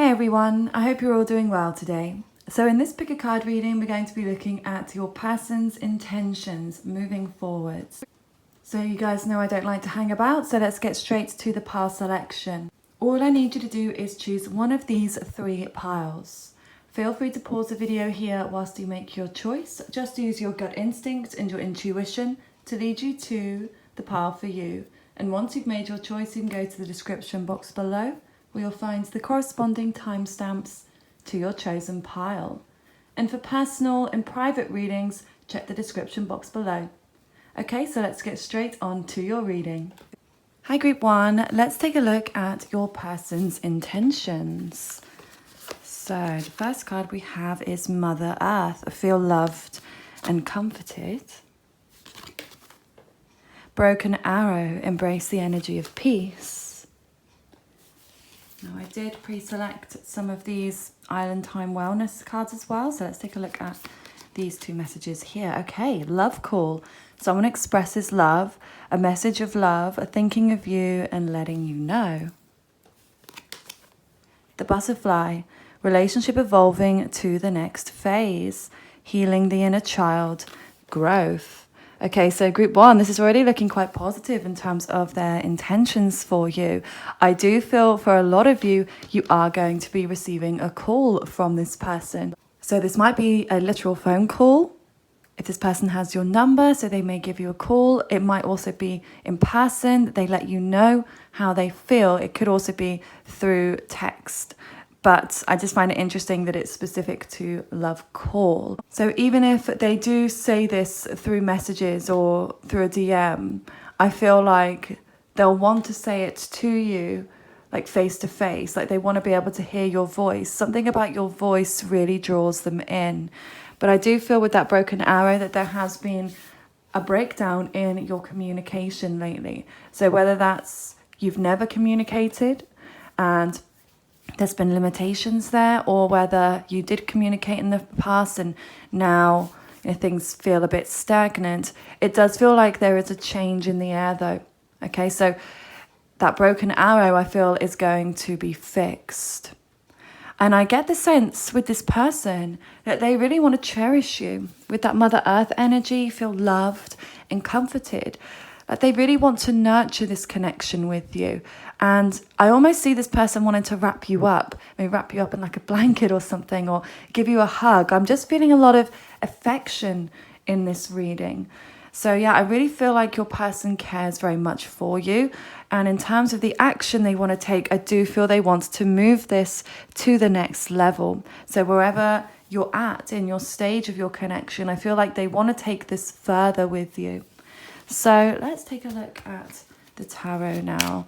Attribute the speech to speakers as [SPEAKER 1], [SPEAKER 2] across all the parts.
[SPEAKER 1] Hey everyone, I hope you're all doing well today. So in this pick a card reading, we're going to be looking at your person's intentions moving forwards. So you guys know I don't like to hang about, so let's get straight to the pile selection. All I need you to do is choose one of these three piles. Feel free to pause the video here whilst you make your choice. Just use your gut instinct and your intuition to lead you to the pile for you. And once you've made your choice, you can go to the description box below where you'll find the corresponding timestamps to your chosen pile. And for personal and private readings, check the description box below. Okay, so let's get straight on to your reading. Hi Group 1, let's take a look at your person's intentions. So the first card we have is Mother Earth. Feel loved and comforted. Broken Arrow, embrace the energy of peace. Now I did pre-select some of these Island Time Wellness cards as well, so let's take a look at these two messages here. Okay, Love Call. Someone expresses love, a message of love, a thinking of you and letting you know. The Butterfly, relationship evolving to the next phase, healing the inner child, growth. Okay, so Group 1, this is already looking quite positive in terms of their intentions for you. I do feel for a lot of you, you are going to be receiving a call from this person. So this might be a literal phone call. If this person has your number, so they may give you a call. It might also be in person. They let you know how they feel. It could also be through text. But I just find it interesting that it's specific to Love Call. So even if they do say this through messages or through a DM, I feel like they'll want to say it to you like face to face, like they want to be able to hear your voice. Something about your voice really draws them in. But I do feel with that Broken Arrow that there has been a breakdown in your communication lately. So whether that's you've never communicated and there's been limitations there, or whether you did communicate in the past and now things feel a bit stagnant. It does feel like there is a change in the air though. Okay, so that Broken Arrow I feel is going to be fixed. And I get the sense with this person that they really want to cherish you. With that Mother Earth energy, feel loved and comforted. Like they really want to nurture this connection with you. And I almost see this person wanting to wrap you up, maybe wrap you up in like a blanket or something, or give you a hug. I'm just feeling a lot of affection in this reading. So yeah, I really feel like your person cares very much for you. And in terms of the action they want to take, I do feel they want to move this to the next level. So wherever you're at in your stage of your connection, I feel like they want to take this further with you. So let's take a look at the tarot now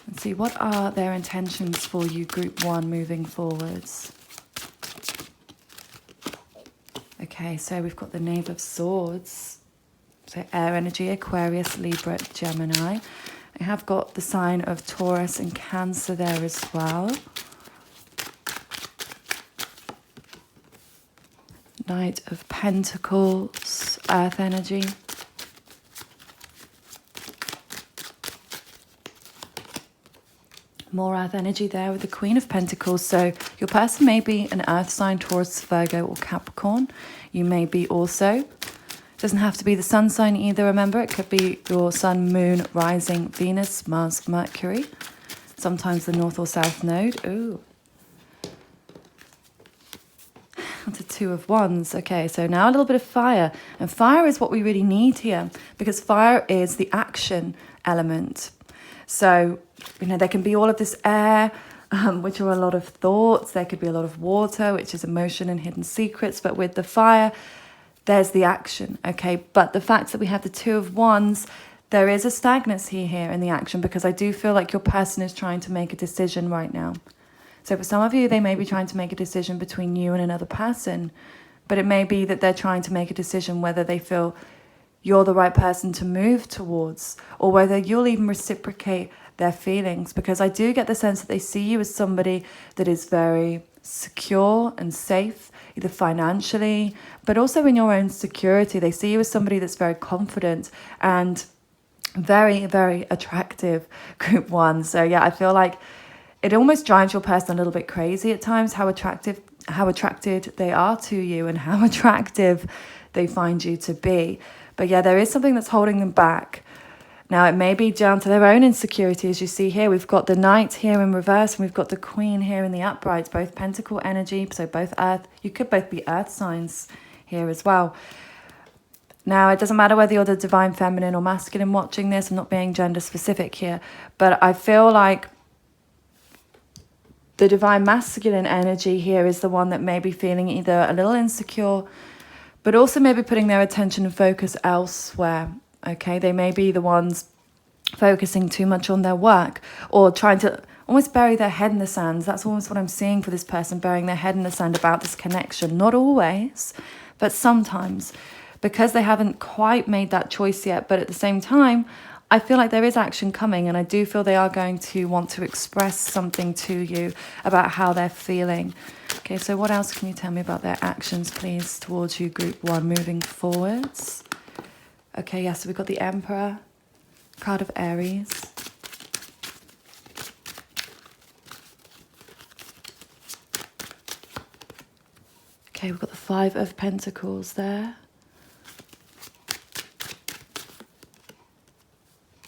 [SPEAKER 1] and see what are their intentions for you, Group 1, moving forwards. Okay, so we've got the Knave of Swords. So air energy, Aquarius, Libra, Gemini. I have got the sign of Taurus and Cancer there as well. Knight of Pentacles, Earth energy. More earth energy there with the Queen of Pentacles. So your person may be an earth sign, Taurus, Virgo or Capricorn. You may be also, it doesn't have to be the sun sign either, remember. It could be your sun, moon, rising, Venus, Mars, Mercury. Sometimes the north or south node. Ooh. Onto Two of Wands. Okay, so now a little bit of fire. And fire is what we really need here because fire is the action element. So, there can be all of this air, which are a lot of thoughts. There could be a lot of water, which is emotion and hidden secrets. But with the fire, there's the action, okay? But the fact that we have the Two of Wands, there is a stagnancy here in the action because I do feel like your person is trying to make a decision right now. So for some of you, they may be trying to make a decision between you and another person. But it may be that they're trying to make a decision whether they feel you're the right person to move towards, or whether you'll even reciprocate their feelings, because I do get the sense that they see you as somebody that is very secure and safe, either financially, but also in your own security. They see you as somebody that's very confident and very, very attractive, Group 1. So yeah, I feel like it almost drives your person a little bit crazy at times, how attracted they are to you and how attractive they find you to be. But yeah, there is something that's holding them back. Now, it may be down to their own insecurity. As you see here, we've got the Knight here in reverse, and we've got the Queen here in the upright, both Pentacle energy, so both Earth. You could both be Earth signs here as well. Now, it doesn't matter whether you're the Divine Feminine or Masculine watching this. I'm not being gender specific here, but I feel like the Divine Masculine energy here is the one that may be feeling either a little insecure, but also maybe putting their attention and focus elsewhere. Okay, they may be the ones focusing too much on their work or trying to almost bury their head in the sand. That's almost what I'm seeing for this person, burying their head in the sand about this connection. Not always, but sometimes, because they haven't quite made that choice yet. But at the same time, I feel like there is action coming, and I do feel they are going to want to express something to you about how they're feeling. Okay, so what else can you tell me about their actions, please, towards you, Group 1, moving forwards? Okay, yeah, so we've got the Emperor, card of Aries. Okay, we've got the Five of Pentacles there.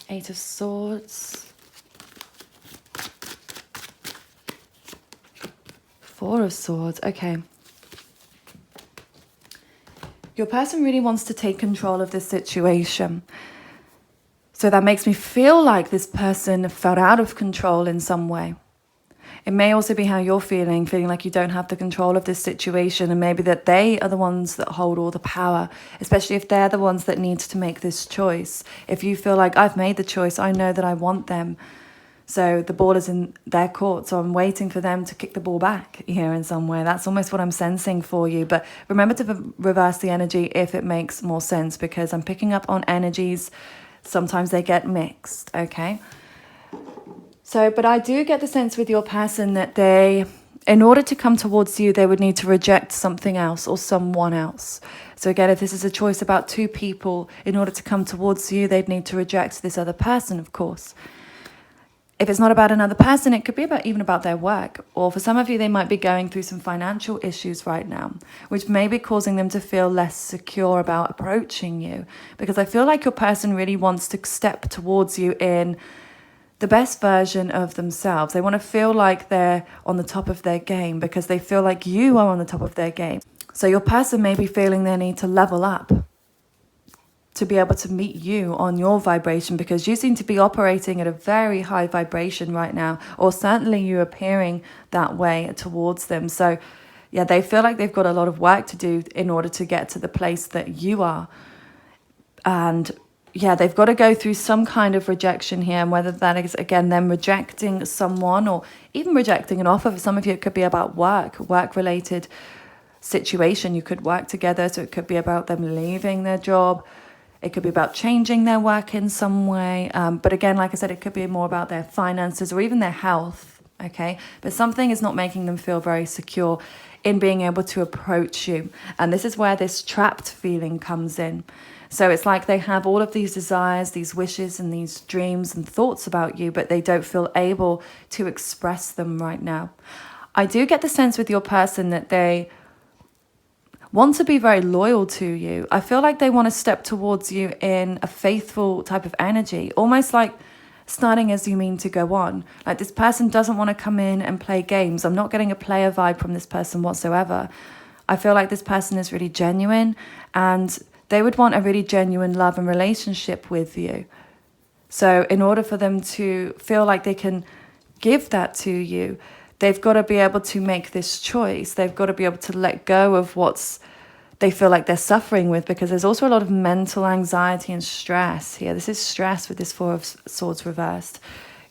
[SPEAKER 1] Eight of Swords. Four of Swords, okay. Your person really wants to take control of this situation. So that makes me feel like this person felt out of control in some way. It may also be how you're feeling like you don't have the control of this situation, and maybe that they are the ones that hold all the power, especially if they're the ones that need to make this choice. If you feel like, I've made the choice, I know that I want them, so the ball is in their court, so I'm waiting for them to kick the ball back here in some way. That's almost what I'm sensing for you. But remember to reverse the energy if it makes more sense, because I'm picking up on energies. Sometimes they get mixed, okay? So, but I do get the sense with your person that they, in order to come towards you, they would need to reject something else or someone else. So again, if this is a choice about two people, in order to come towards you, they'd need to reject this other person, of course. If it's not about another person, it could be even about their work. Or for some of you, they might be going through some financial issues right now, which may be causing them to feel less secure about approaching you. Because I feel like your person really wants to step towards you in the best version of themselves. They want to feel like they're on the top of their game because they feel like you are on the top of their game. So your person may be feeling their need to level up, to be able to meet you on your vibration, because you seem to be operating at a very high vibration right now, or certainly you're appearing that way towards them. So yeah, they feel like they've got a lot of work to do in order to get to the place that you are. And yeah, they've got to go through some kind of rejection here, and whether that is, again, them rejecting someone or even rejecting an offer. For some of you, it could be about work-related situation. You could work together, so it could be about them leaving their job. It could be about changing their work in some way. But again, like I said, it could be more about their finances or even their health, okay? But something is not making them feel very secure in being able to approach you. And this is where this trapped feeling comes in. So it's like they have all of these desires, these wishes and these dreams and thoughts about you, but they don't feel able to express them right now. I do get the sense with your person that they want to be very loyal to you. I feel like they want to step towards you in a faithful type of energy, almost like starting as you mean to go on. Like this person doesn't want to come in and play games. I'm not getting a player vibe from this person whatsoever. I feel like this person is really genuine, and they would want a really genuine love and relationship with you. So in order for them to feel like they can give that to you, they've got to be able to make this choice. They've got to be able to let go of they feel like they're suffering with, because there's also a lot of mental anxiety and stress here. This is stress with this Four of Swords reversed.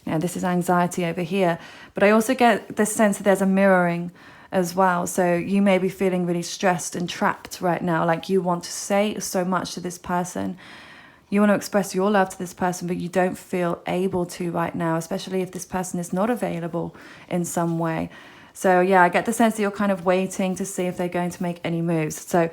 [SPEAKER 1] You know, this is anxiety over here. But I also get this sense that there's a mirroring as well. So you may be feeling really stressed and trapped right now. Like you want to say so much to this person. You want to express your love to this person, but you don't feel able to right now, especially if this person is not available in some way. So yeah, I get the sense that you're kind of waiting to see if they're going to make any moves. So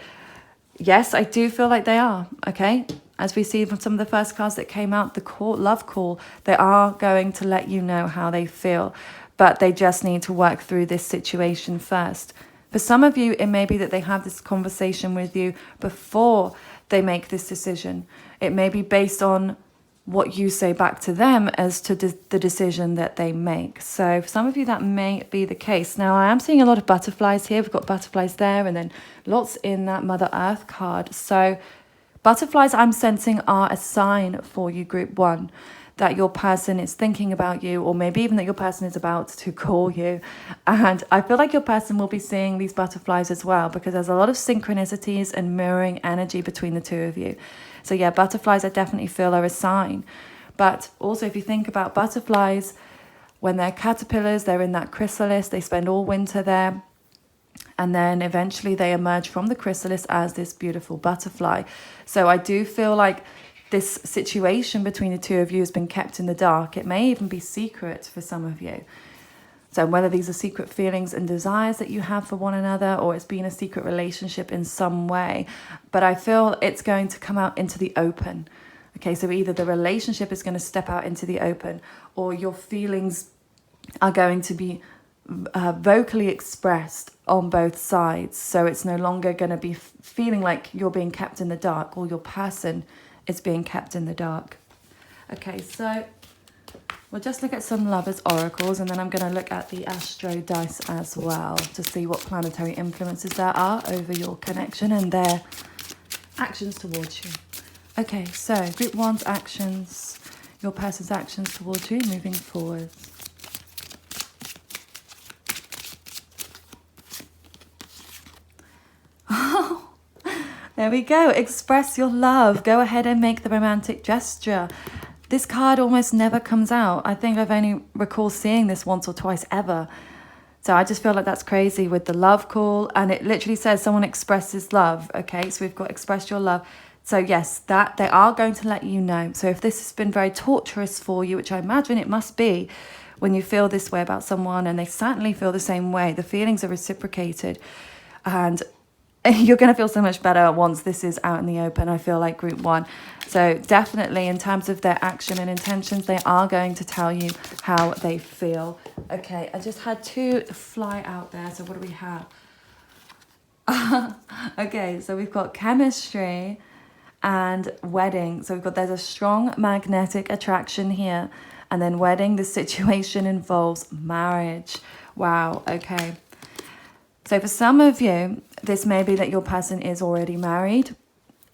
[SPEAKER 1] yes, I do feel like they are, okay? As we see from some of the first cards that came out, the love call, they are going to let you know how they feel. but they just need to work through this situation first. For some of you, it may be that they have this conversation with you before they make this decision. It may be based on what you say back to them as to the decision that they make. So for some of you, that may be the case. Now, I am seeing a lot of butterflies here. We've got butterflies there and then lots in that Mother Earth card. So butterflies, I'm sensing, are a sign for you, group 1, that your person is thinking about you, or maybe even that your person is about to call you. And I feel like your person will be seeing these butterflies as well, because there's a lot of synchronicities and mirroring energy between the two of you. So yeah, butterflies I definitely feel are a sign. But also if you think about butterflies, when they're caterpillars, they're in that chrysalis, they spend all winter there. And then eventually they emerge from the chrysalis as this beautiful butterfly. So I do feel like this situation between the two of you has been kept in the dark. It may even be secret for some of you. So whether these are secret feelings and desires that you have for one another, or it's been a secret relationship in some way, but I feel it's going to come out into the open. Okay, so either the relationship is going to step out into the open, or your feelings are going to be vocally expressed on both sides. So it's no longer going to be feeling like you're being kept in the dark, or your person is being kept in the dark. Okay, so we'll just look at some lovers' oracles, and then I'm going to look at the astro dice as well to see what planetary influences there are over your connection and their actions towards you. Okay, so group 1's actions, your person's actions towards you moving forward. Oh, there we go. Express your love. Go ahead and make the romantic gesture. This card almost never comes out. I think I've only recall seeing this once or twice ever. So I just feel like that's crazy with the love call. And it literally says someone expresses love. Okay, so we've got express your love. So yes, that they are going to let you know. So if this has been very torturous for you, which I imagine it must be when you feel this way about someone, and they certainly feel the same way, the feelings are reciprocated. And you're going to feel so much better once this is out in the open, I feel like, group 1. So definitely in terms of their action and intentions, they are going to tell you how they feel. Okay, I just had 2 fly out there. So what do we have? Okay, so we've got chemistry and wedding. So there's a strong magnetic attraction here. And then wedding, the situation involves marriage. Wow, okay. So for some of you, this may be that your person is already married.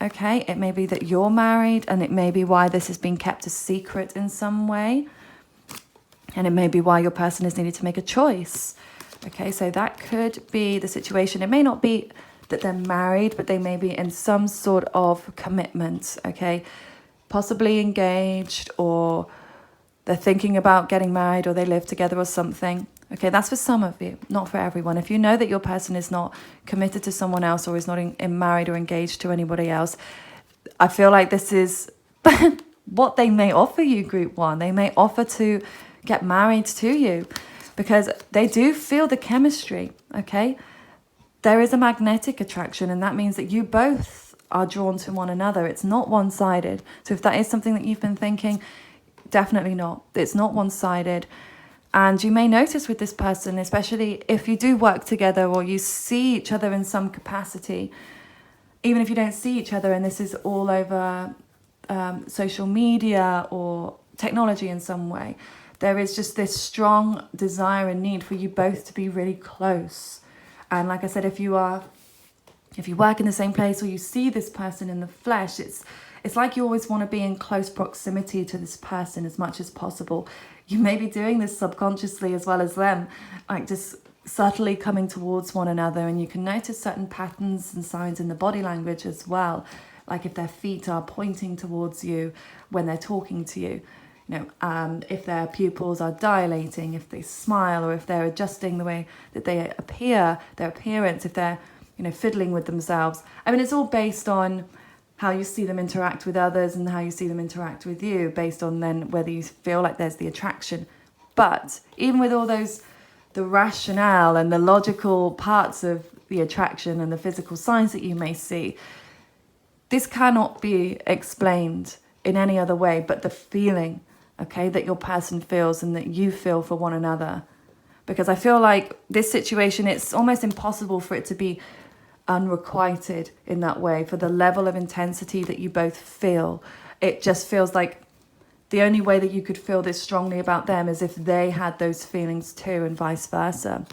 [SPEAKER 1] Okay, it may be that you're married, and it may be why this has been kept a secret in some way. And it may be why your person has needed to make a choice. Okay, so that could be the situation. It may not be that they're married, but they may be in some sort of commitment. Okay, possibly engaged, or they're thinking about getting married, or they live together or something. Okay, that's for some of you, not for everyone. If you know that your person is not committed to someone else, or is not in married or engaged to anybody else, I feel like this is what they may offer you, group 1. They may offer to get married to you because they do feel the chemistry, okay? There is a magnetic attraction, and that means that you both are drawn to one another. It's not one-sided. So if that is something that you've been thinking, definitely not. It's not one-sided. And you may notice with this person, especially if you do work together or you see each other in some capacity, even if you don't see each other and this is all over social media or technology in some way, there is just this strong desire and need for you both to be really close. And like I said, if you work in the same place or you see this person in the flesh, it's like you always want to be in close proximity to this person as much as possible. You may be doing this subconsciously as well as them, like just subtly coming towards one another. And you can notice certain patterns and signs in the body language as well. Like if their feet are pointing towards you when they're talking to you, if their pupils are dilating, if they smile, or if they're adjusting the way that they appear, their appearance, if they're, fiddling with themselves. I mean, it's all based on how you see them interact with others and how you see them interact with you, based on then whether you feel like there's the attraction. But even with all those, the rationale and the logical parts of the attraction and the physical signs that you may see, this cannot be explained in any other way but the feeling, okay, that your person feels and that you feel for one another. Because I feel like this situation, it's almost impossible for it to be unrequited in that way, for the level of intensity that you both feel. It just feels like the only way that you could feel this strongly about them is if they had those feelings too, and vice versa.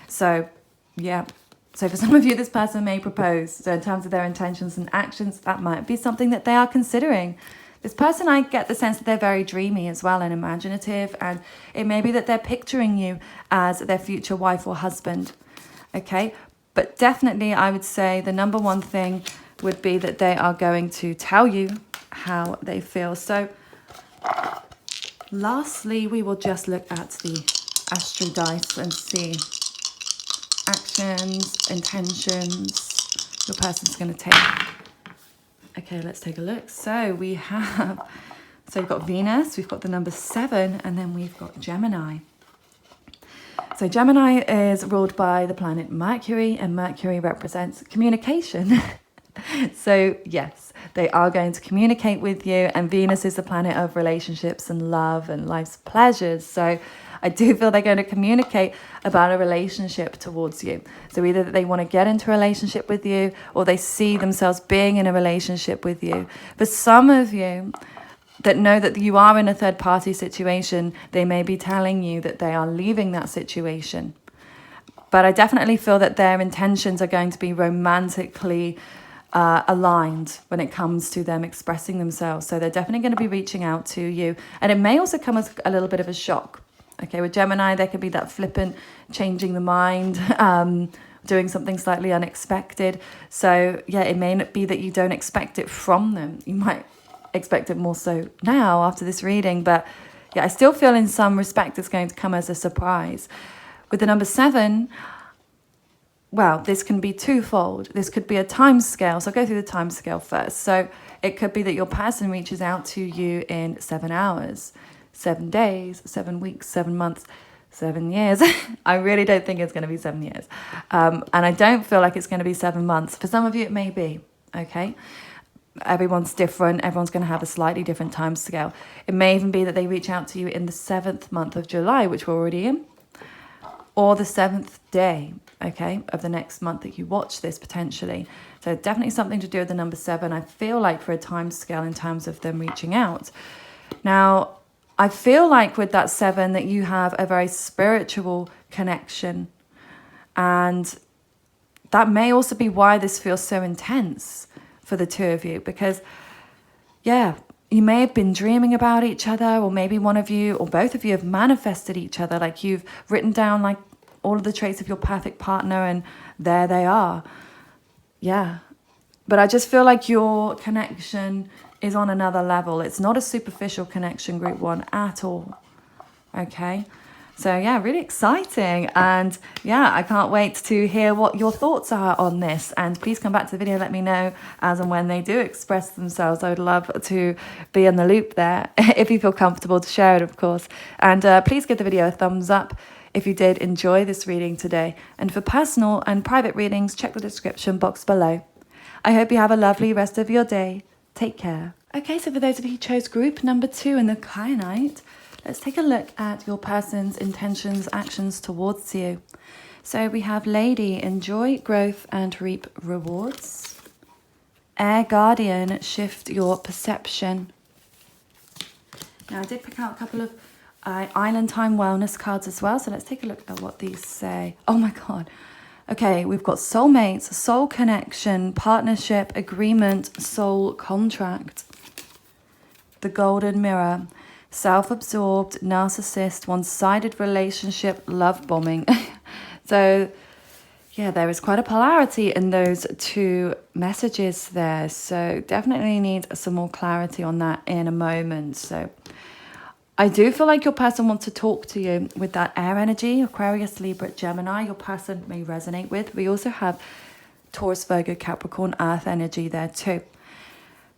[SPEAKER 1] So, yeah. So for some of you, this person may propose. So in terms of their intentions and actions, that might be something that they are considering. This person, I get the sense that they're very dreamy as well and imaginative, and it may be that they're picturing you as their future wife or husband, okay? But definitely I would say the number one thing would be that they are going to tell you how they feel. So lastly, we will just look at the Astro Dice and see actions, intentions your person's going to take. Okay, let's take a look. So we have, so we've got Venus, we've got the number 7, and then we've got Gemini. So Gemini is ruled by the planet Mercury, and Mercury represents communication. So yes, they are going to communicate with you, and Venus is the planet of relationships and love and life's pleasures. So I do feel they're going to communicate about a relationship towards you. So either they want to get into a relationship with you, or they see themselves being in a relationship with you. For some of you that know that you are in a third party situation, they may be telling you that they are leaving that situation. But I definitely feel that their intentions are going to be romantically aligned when it comes to them expressing themselves. So they're definitely going to be reaching out to you. And it may also come as a little bit of a shock. Okay, with Gemini, there could be that flippant, changing the mind, doing something slightly unexpected. So yeah, it may not be that you don't expect it from them. You might expect it more so now after this reading. But yeah, I still feel in some respect it's going to come as a surprise. With the number 7, well, this can be twofold. This could be a time scale. So I'll go through the time scale first. So it could be that your person reaches out to you in 7 hours. 7 days, 7 weeks, 7 months, 7 years. I really don't think it's going to be 7 years. And I don't feel like it's going to be 7 months. For some of you, it may be, okay? Everyone's different. Everyone's going to have a slightly different time scale. It may even be that they reach out to you in the 7th month of July, which we're already in, or the 7th day, okay, of the next month that you watch this potentially. So definitely something to do with the number 7. I feel like for a time scale in terms of them reaching out. Now, I feel like with that 7 that you have a very spiritual connection, and that may also be why this feels so intense for the two of you, because yeah, you may have been dreaming about each other, or maybe one of you or both of you have manifested each other, like you've written down like all of the traits of your perfect partner and there they are. Yeah, but I just feel like your connection is on another level. It's not a superficial connection, group 1, at all. Okay, so yeah, really exciting. And yeah, I can't wait to hear what your thoughts are on this. And please come back to the video, let me know as and when they do express themselves. I would love to be in the loop there, if you feel comfortable to share it, of course. And please give the video a thumbs up if you did enjoy this reading today. And for personal and private readings, check the description box below. I hope you have a lovely rest of your day. Take care. Okay, so for those of you who chose group number 2 in the Kyanite, let's take a look at your person's intentions, actions towards you. So we have Lady, enjoy growth and reap rewards. Air Guardian, shift your perception. Now I did pick out a couple of Island Time Wellness cards as well, so let's take a look at what these say. Oh my God. Okay, we've got soulmates, soul connection, partnership, agreement, soul contract. The Golden Mirror, self-absorbed, narcissist, one-sided relationship, love bombing. So, yeah, there is quite a polarity in those 2 messages there. So definitely need some more clarity on that in a moment. So I do feel like your person wants to talk to you with that air energy, Aquarius, Libra, Gemini. Your person may resonate with. We also have Taurus, Virgo, Capricorn, Earth energy there too.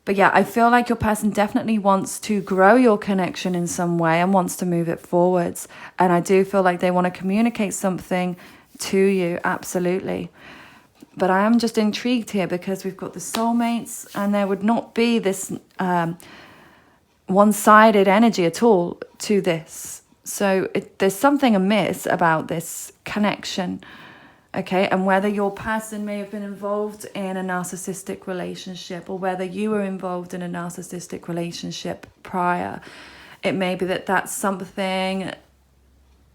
[SPEAKER 1] But yeah, I feel like your person definitely wants to grow your connection in some way and wants to move it forwards. And I do feel like they want to communicate something to you, absolutely. But I am just intrigued here because we've got the soulmates, and there would not be this one-sided energy at all to this. So there's something amiss about this connection, okay? And whether your person may have been involved in a narcissistic relationship, or whether you were involved in a narcissistic relationship prior, it may be that that's something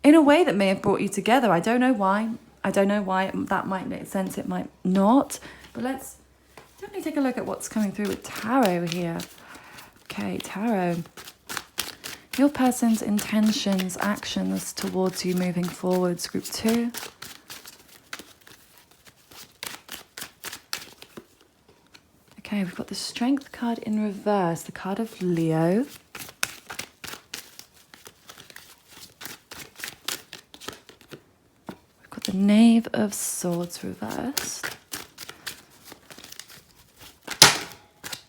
[SPEAKER 1] in a way that may have brought you together. I don't know why. I don't know why that might make sense. It might not. But let's definitely take a look at what's coming through with tarot here. Okay, tarot. Your person's intentions, actions towards you moving forwards, group 2. Okay, we've got the Strength card in reverse, the card of Leo. We've got the Knave of Swords reversed.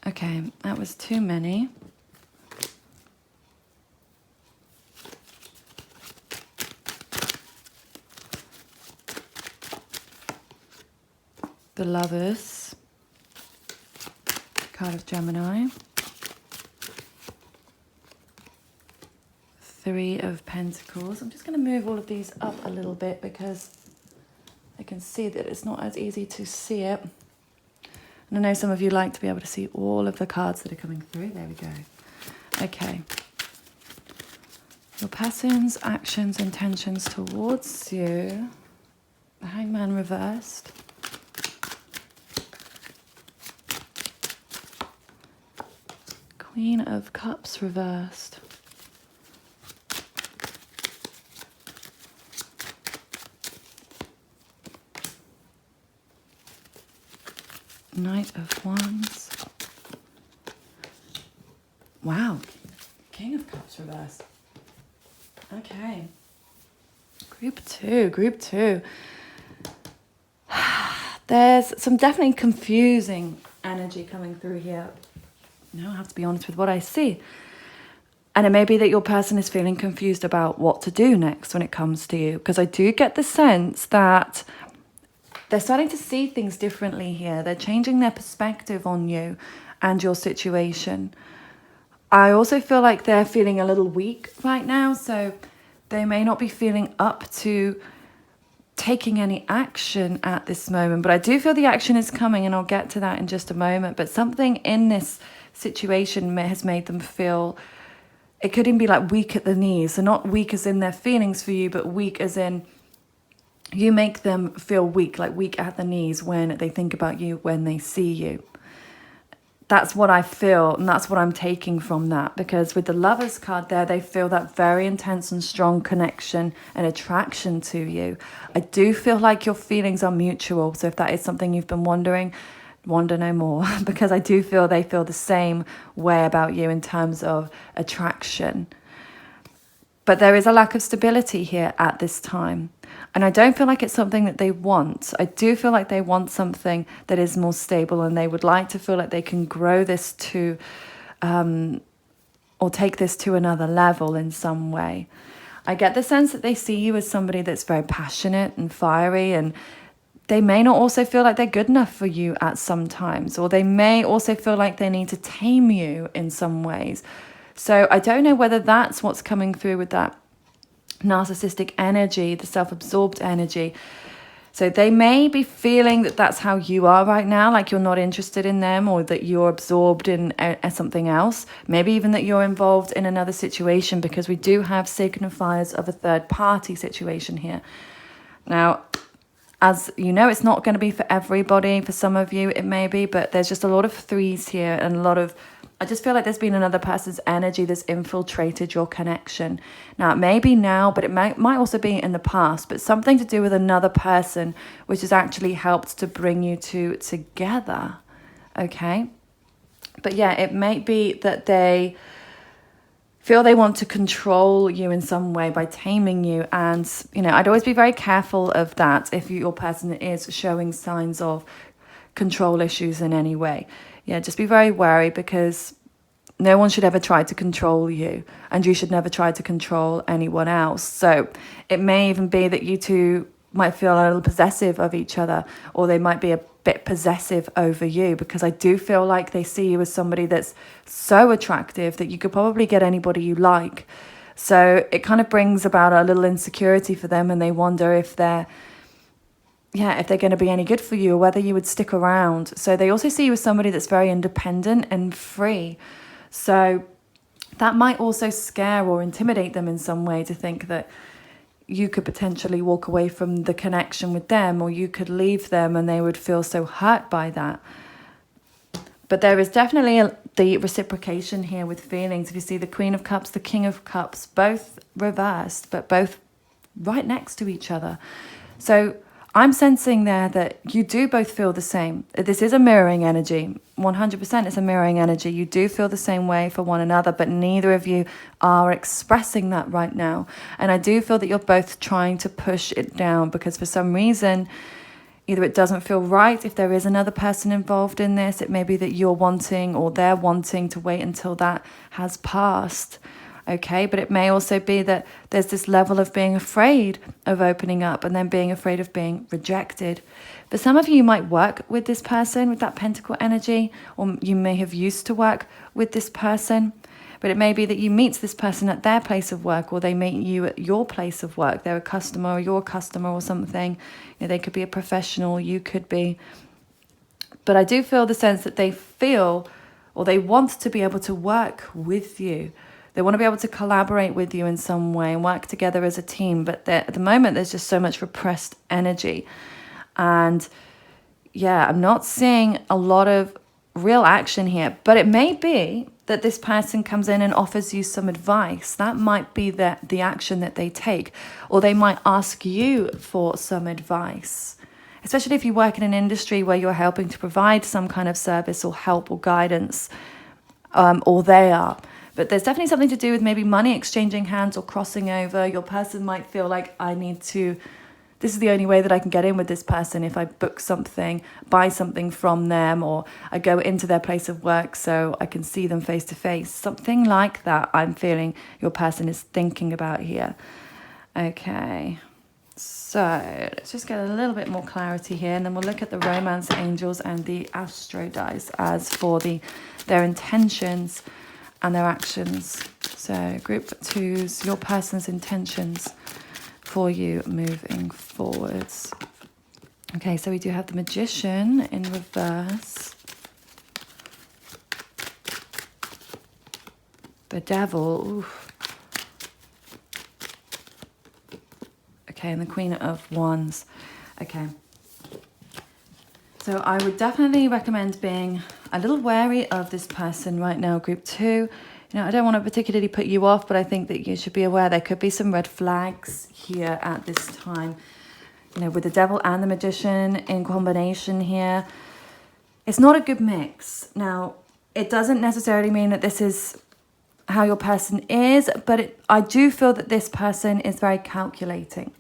[SPEAKER 1] Okay, that was too many. The Lovers, card of Gemini. 3 of Pentacles. I'm just going to move all of these up a little bit because I can see that it's not as easy to see it. And I know some of you like to be able to see all of the cards that are coming through. There we go. Okay. Your person's actions, intentions towards you. The Hangman reversed. Queen of Cups reversed. Knight of Wands. Wow. King of Cups reversed. Okay. Group 2, group 2. There's some definitely confusing energy coming through here. No, I have to be honest with what I see. And it may be that your person is feeling confused about what to do next when it comes to you. Because I do get the sense that they're starting to see things differently here. They're changing their perspective on you and your situation. I also feel like they're feeling a little weak right now. So they may not be feeling up to taking any action at this moment. But I do feel the action is coming, and I'll get to that in just a moment. But something in this situation has made them feel, it could even be like weak at the knees. So not weak as in their feelings for you, but weak as in you make them feel weak, like weak at the knees when they think about you, when they see you. That's what I feel, and that's what I'm taking from that. Because with the Lovers card there, they feel that very intense and strong connection and attraction to you. I do feel like your feelings are mutual. So if that is something you've been wondering, wonder no more. Because I do feel they feel the same way about you in terms of attraction. But there is a lack of stability here at this time. And I don't feel like it's something that they want. I do feel like they want something that is more stable, and they would like to feel like they can grow this to, or take this to another level in some way. I get the sense that they see you as somebody that's very passionate and fiery, and they may not also feel like they're good enough for you at some times, or they may also feel like they need to tame you in some ways. So I don't know whether that's what's coming through with that narcissistic energy, the self-absorbed energy. So they may be feeling that that's how you are right now, like you're not interested in them, or that you're absorbed in something else. Maybe even that you're involved in another situation, because we do have signifiers of a third party situation here. Now, as you know, it's not going to be for everybody. For some of you, it may be, but there's just a lot of threes here, and a lot of, I just feel like there's been another person's energy that's infiltrated your connection. Now, it may be now, but it might also be in the past, but something to do with another person, which has actually helped to bring you two together, okay? But yeah, it may be that they feel they want to control you in some way by taming you. And, you know, I'd always be very careful of that if your person is showing signs of control issues in any way. Yeah, just be very wary, because no one should ever try to control you, and you should never try to control anyone else. So it may even be that you two might feel a little possessive of each other, or they might be a bit possessive over you, because I do feel like they see you as somebody that's so attractive that you could probably get anybody you like. So it kind of brings about a little insecurity for them, and they wonder if they're going to be any good for you, or whether you would stick around. So they also see you as somebody that's very independent and free. So that might also scare or intimidate them in some way, to think that you could potentially walk away from the connection with them, or you could leave them and they would feel so hurt by that. But there is definitely the reciprocation here with feelings. If you see the Queen of Cups, the King of Cups, both reversed, but both right next to each other. So I'm sensing there that you do both feel the same. This is a mirroring energy. 100% it's a mirroring energy. You do feel the same way for one another, but neither of you are expressing that right now. And I do feel that you're both trying to push it down, because for some reason, either it doesn't feel right if there is another person involved in this. It may be that you're wanting, or they're wanting, to wait until that has passed. Okay, but it may also be that there's this level of being afraid of opening up, and then being afraid of being rejected. For some of you, you might work with this person with that pentacle energy, or you may have used to work with this person. But it may be that you meet this person at their place of work, or they meet you at your place of work. They're a customer, or you're a customer, or something. They could be a professional, you could be. But I do feel the sense that they feel, or they want to be able to work with you. They want to be able to collaborate with you in some way and work together as a team. But at the moment, there's just so much repressed energy. And I'm not seeing a lot of real action here. But it may be that this person comes in and offers you some advice. That might be the action that they take. Or they might ask you for some advice. Especially if you work in an industry where you're helping to provide some kind of service or help or guidance, or they are. But there's definitely something to do with maybe money exchanging hands or crossing over. Your person might feel like, this is the only way that I can get in with this person, if I book something, buy something from them, or I go into their place of work so I can see them face to face. Something like that I'm feeling your person is thinking about here. Okay, so let's just get a little bit more clarity here, and then we'll look at the romance angels and the astro dice as for their intentions and their actions. So group 2's, your person's intentions for you moving forwards. Okay, so we do have the Magician in reverse, the Devil, oof. Okay, and the Queen of Wands. Okay, so I would definitely recommend being a little wary of this person right now, group 2. I don't want to particularly put you off, but I think that you should be aware there could be some red flags here at this time. With the Devil and the Magician in combination here, it's not a good mix. Now, it doesn't necessarily mean that this is how your person is, but I do feel that this person is very calculating.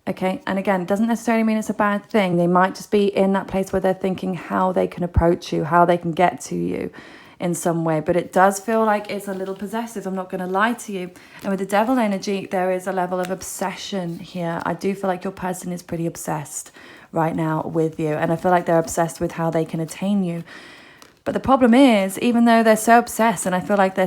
[SPEAKER 1] Okay, and again, it doesn't necessarily mean it's a bad thing. They might just be in that place where they're thinking how they can approach you, how they can get to you in some way. But it does feel like it's a little possessive, I'm not going to lie to you. And with the Devil energy, there is a level of obsession here. I do feel like your person is pretty obsessed right now with you. And I feel like they're obsessed with how they can attain you. But the problem is, even though they're so obsessed, and I feel like they're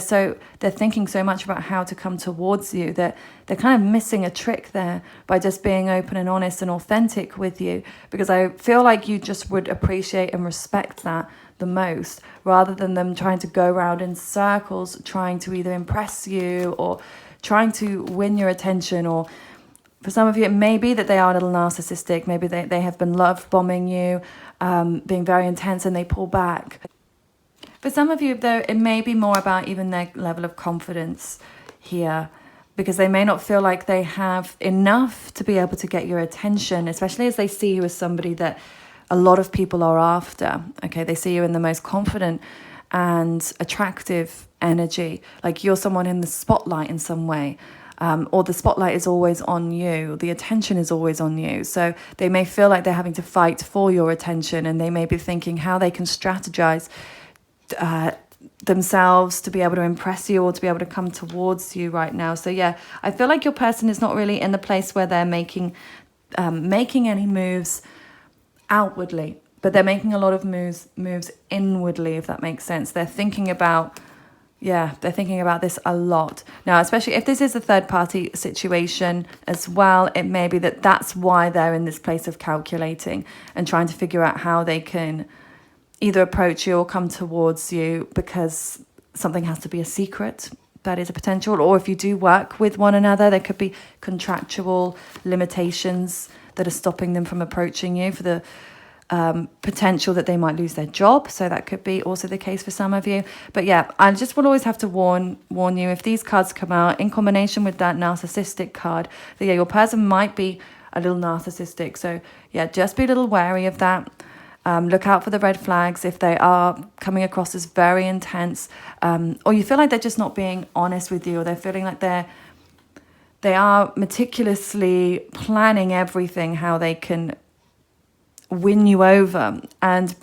[SPEAKER 1] thinking so much about how to come towards you, that they're kind of missing a trick there by just being open and honest and authentic with you. Because I feel like you just would appreciate and respect that the most, rather than them trying to go around in circles, trying to either impress you or trying to win your attention. Or for some of you, it may be that they are a little narcissistic. Maybe they have been love bombing you, being very intense, and they pull back. For some of you, though, it may be more about even their level of confidence here, because they may not feel like they have enough to be able to get your attention, especially as they see you as somebody that a lot of people are after. Okay, they see you in the most confident and attractive energy, like you're someone in the spotlight in some way. Or the spotlight is always on you, the attention is always on you. So they may feel like they're having to fight for your attention, and they may be thinking how they can strategize themselves to be able to impress you or to be able to come towards you right now. So I feel like your person is not really in the place where they're making any moves outwardly, but they're making a lot of moves inwardly, if that makes sense. They're thinking about Yeah, they're thinking about this a lot. Now, especially if this is a third party situation as well, it may be that that's why they're in this place of calculating and trying to figure out how they can either approach you or come towards you, because something has to be a secret. That is a potential. Or if you do work with one another, there could be contractual limitations that are stopping them from approaching you, for the potential that they might lose their job. So that could be also the case for some of you. But yeah, I just will always have to warn you, if these cards come out in combination with that narcissistic card, that yeah, your person might be a little narcissistic. So yeah, just be a little wary of that. Look out for the red flags if they are coming across as very intense, or you feel like they're just not being honest with you, or they're feeling like they are meticulously planning everything, how they can win you over. And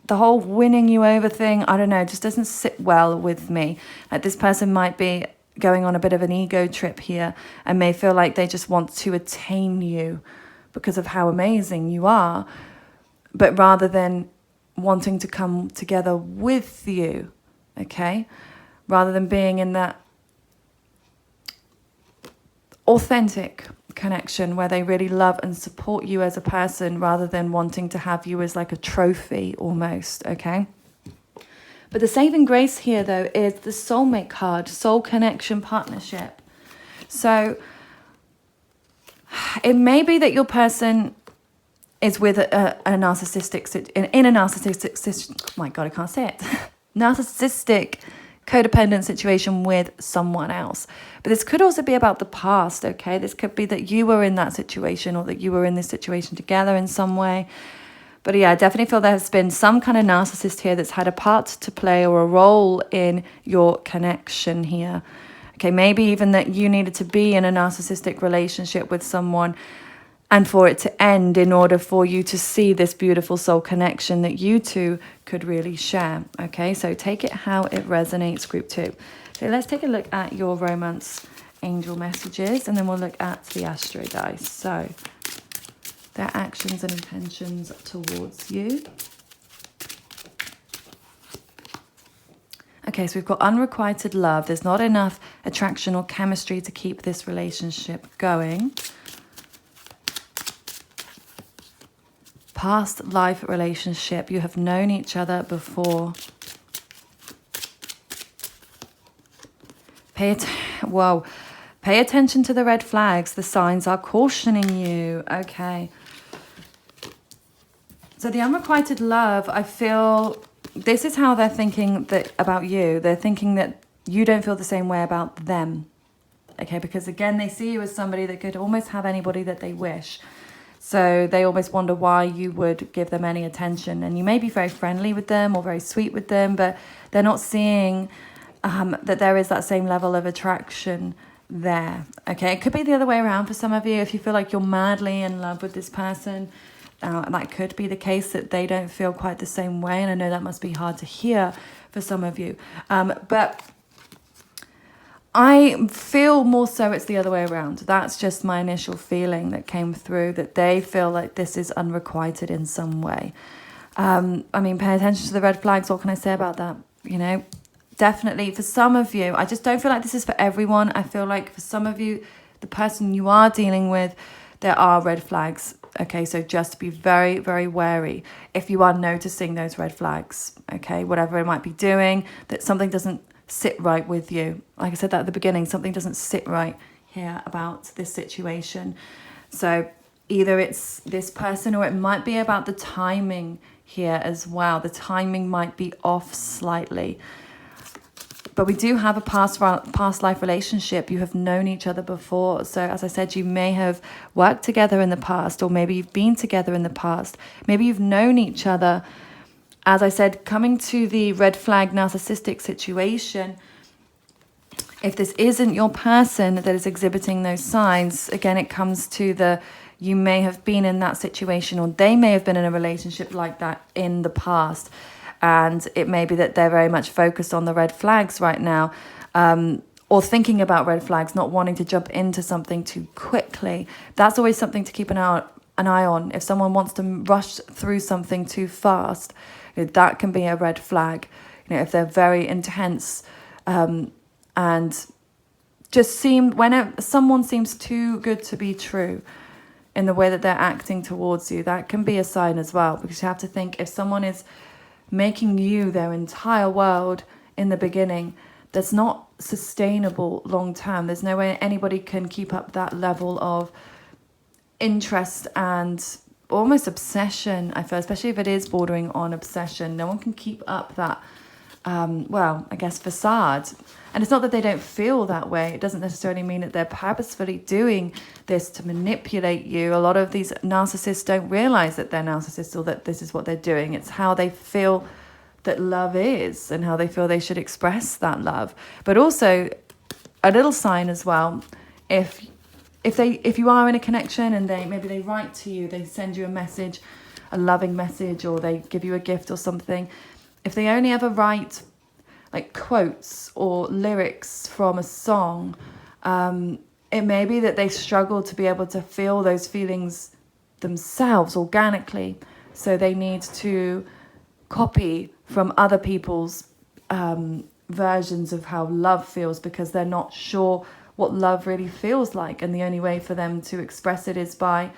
[SPEAKER 1] the whole winning you over thing, I don't know, just doesn't sit well with me. Like, this person might be going on a bit of an ego trip here and may feel like they just want to attain you because of how amazing you are, but rather than wanting to come together with you, okay, rather than being in that authentic connection where they really love and support you as a person, rather than wanting to have you as like a trophy almost, okay? But the saving grace here, though, is the soulmate card, soul connection, partnership. So it may be that your person is with a narcissistic, in a narcissistic, oh my God, I can't say it, narcissistic codependent situation with someone else. But this could also be about the past, okay? This could be that you were in that situation, or that you were in this situation together in some way. But yeah, I definitely feel there has been some kind of narcissist here that's had a part to play or a role in your connection here. Okay, maybe even that you needed to be in a narcissistic relationship with someone and for it to end in order for you to see this beautiful soul connection that you two could really share. Okay, so take it how it resonates, group 2. So let's take a look at your romance angel messages, and then we'll look at the astro dice. So their actions and intentions towards you. Okay, so we've got unrequited love. There's not enough attraction or chemistry to keep this relationship going. Past life relationship. You have known each other before. Pay attention to the red flags. The signs are cautioning you. Okay. So the unrequited love, I feel this is how they're thinking that about you. They're thinking that you don't feel the same way about them. Okay, because again, they see you as somebody that could almost have anybody that they wish. So they almost wonder why you would give them any attention. And you may be very friendly with them or very sweet with them, but they're not seeing that there is that same level of attraction there. Okay, it could be the other way around for some of you. If you feel like you're madly in love with this person, that could be the case, that they don't feel quite the same way. And I know that must be hard to hear for some of you. But I feel more so it's the other way around. That's just my initial feeling that came through, that they feel like this is unrequited in some way. I mean, pay attention to the red flags. What can I say about that? You know, definitely for some of you, I just don't feel like this is for everyone. I feel like for some of you, the person you are dealing with, there are red flags. Okay, so just be very, very wary if you are noticing those red flags. Okay, whatever it might be doing, that something doesn't sit right with you. Like I said that at the beginning, something doesn't sit right here about this situation. So either it's this person, or it might be about the timing here as well. The timing might be off slightly. But we do have a past life relationship. You have known each other before. So as I said, you may have worked together in the past, or maybe you've been together in the past. Maybe you've known each other. As I said, coming to the red flag narcissistic situation, if this isn't your person that is exhibiting those signs, again, it comes to you may have been in that situation, or they may have been in a relationship like that in the past. And it may be that they're very much focused on the red flags right now, or thinking about red flags, not wanting to jump into something too quickly. That's always something to keep an eye on. If someone wants to rush through something too fast, that can be a red flag. If they're very intense and just someone seems too good to be true in the way that they're acting towards you, that can be a sign as well, because you have to think, if someone is making you their entire world in the beginning, that's not sustainable long term. There's no way anybody can keep up that level of interest and almost obsession, I feel, especially if it is bordering on obsession. No one can keep up that I guess facade. And it's not that they don't feel that way. It doesn't necessarily mean that they're purposefully doing this to manipulate you. A lot of these narcissists don't realize that they're narcissists or that this is what they're doing. It's how they feel that love is and how they feel they should express that love. But also a little sign as well, if you are in a connection and maybe they write to you, they send you a message, a loving message, or they give you a gift or something, if they only ever write like quotes or lyrics from a song, it may be that they struggle to be able to feel those feelings themselves organically. So they need to copy from other people's versions of how love feels, because they're not sure what love really feels like. And the only way for them to express it is by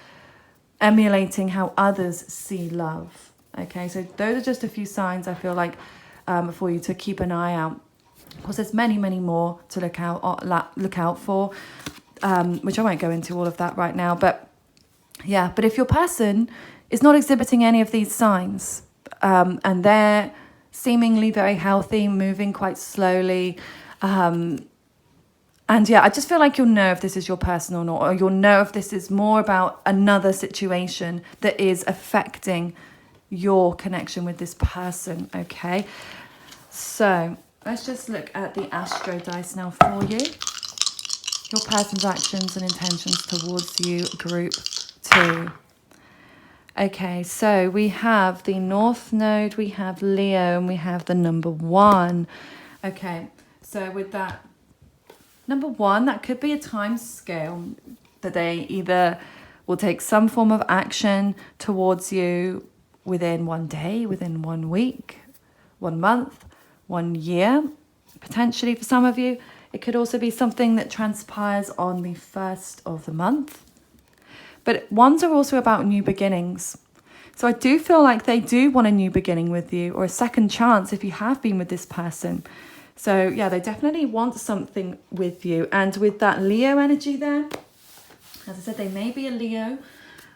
[SPEAKER 1] emulating how others see love. Okay, so those are just a few signs, I feel like, for you to keep an eye out. Of course, there's many, many more to look out for, which I won't go into all of that right now. But yeah, but if your person is not exhibiting any of these signs, and they're seemingly very healthy, moving quite slowly, and yeah, I just feel like you'll know if this is your person or not, or you'll know if this is more about another situation that is affecting your connection with this person. Okay, so let's just look at the Astro dice now for you. Your person's actions and intentions towards you, group 2. Okay, so we have the North Node, we have Leo, and we have the number 1. Okay, so with that number 1, that could be a time scale that they either will take some form of action towards you within 1 day, within 1 week, 1 month, 1 year, potentially for some of you. It could also be something that transpires on the 1st of the month. But ones are also about new beginnings. So I do feel like they do want a new beginning with you, or a second chance if you have been with this person. So yeah, they definitely want something with you. And with that Leo energy there, as I said, they may be a Leo,